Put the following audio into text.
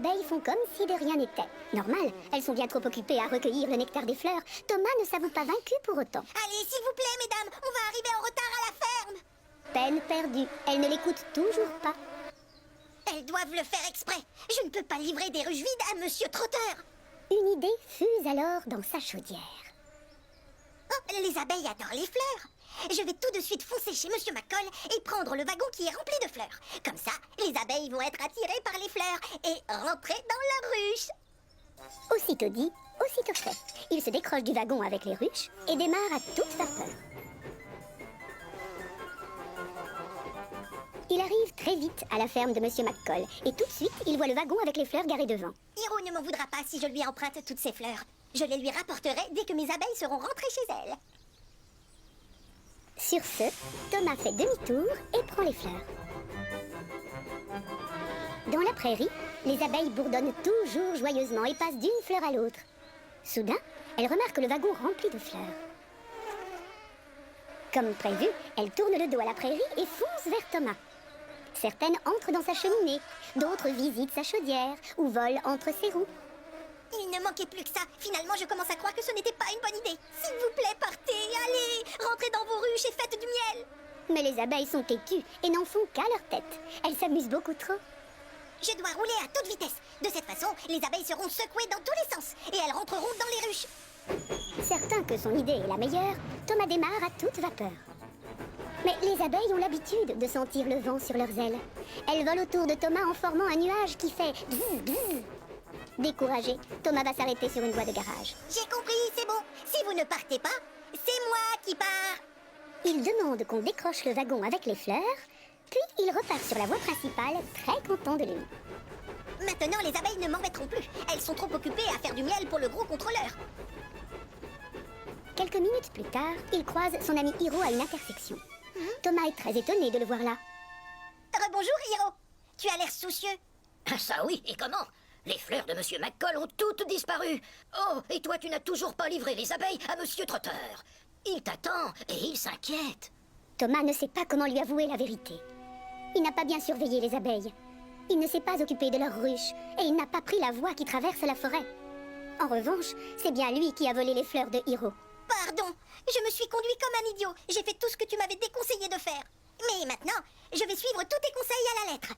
abeilles font comme si de rien n'était. Normal, elles sont bien trop occupées à recueillir le nectar des fleurs. Thomas ne s'avoue pas vaincu pour autant. Allez, s'il vous plaît, mesdames, on va arriver en retard à la ferme. Peine perdue, elles ne l'écoutent toujours pas. Elles doivent le faire exprès. Je ne peux pas livrer des ruches vides à Monsieur Trotteur. Une idée fuse alors dans sa chaudière. Oh, les abeilles adorent les fleurs. Je vais tout de suite foncer chez Monsieur McColl et prendre le wagon qui est rempli de fleurs. Comme ça, les abeilles vont être attirées par les fleurs et rentrer dans leur ruche. Aussitôt dit, aussitôt fait. Il se décroche du wagon avec les ruches et démarre à toute vapeur. Il arrive très vite à la ferme de Monsieur McColl et tout de suite, il voit le wagon avec les fleurs garées devant. Hiro ne m'en voudra pas si je lui emprunte toutes ces fleurs. Je les lui rapporterai dès que mes abeilles seront rentrées chez elles. Sur ce, Thomas fait demi-tour et prend les fleurs. Dans la prairie, les abeilles bourdonnent toujours joyeusement et passent d'une fleur à l'autre. Soudain, elles remarquent le wagon rempli de fleurs. Comme prévu, elles tournent le dos à la prairie et foncent vers Thomas. Certaines entrent dans sa cheminée, d'autres visitent sa chaudière ou volent entre ses roues. Il ne manquait plus que ça. Finalement, je commence à croire que ce n'était pas une bonne idée. S'il vous plaît, partez, allez, rentrez dans vos ruches et faites du miel. Mais les abeilles sont têtues et n'en font qu'à leur tête. Elles s'amusent beaucoup trop. Je dois rouler à toute vitesse. De cette façon, les abeilles seront secouées dans tous les sens et elles rentreront dans les ruches. Certain que son idée est la meilleure, Thomas démarre à toute vapeur. Mais les abeilles ont l'habitude de sentir le vent sur leurs ailes. Elles volent autour de Thomas en formant un nuage qui fait bzz, bzz. Découragé, Thomas va s'arrêter sur une voie de garage. J'ai compris, c'est bon. Si vous ne partez pas, c'est moi qui pars. Il demande qu'on décroche le wagon avec les fleurs, puis il repart sur la voie principale, très content de lui. Maintenant, les abeilles ne m'embêteront plus. Elles sont trop occupées à faire du miel pour le gros contrôleur. Quelques minutes plus tard, il croise son ami Hiro à une intersection. Thomas est très étonné de le voir là. Rebonjour, Hiro. Tu as l'air soucieux. Ah ça oui, et comment? Les fleurs de Monsieur McColl ont toutes disparu. Oh, et toi tu n'as toujours pas livré les abeilles à Monsieur Trotteur. Il t'attend et il s'inquiète. Thomas ne sait pas comment lui avouer la vérité. Il n'a pas bien surveillé les abeilles. Il ne s'est pas occupé de leurs ruches et il n'a pas pris la voie qui traverse la forêt. En revanche, c'est bien lui qui a volé les fleurs de Hiro. Pardon, je me suis conduit comme un idiot. J'ai fait tout ce que tu m'avais déconseillé de faire. Mais maintenant, je vais suivre tous tes conseils à la lettre.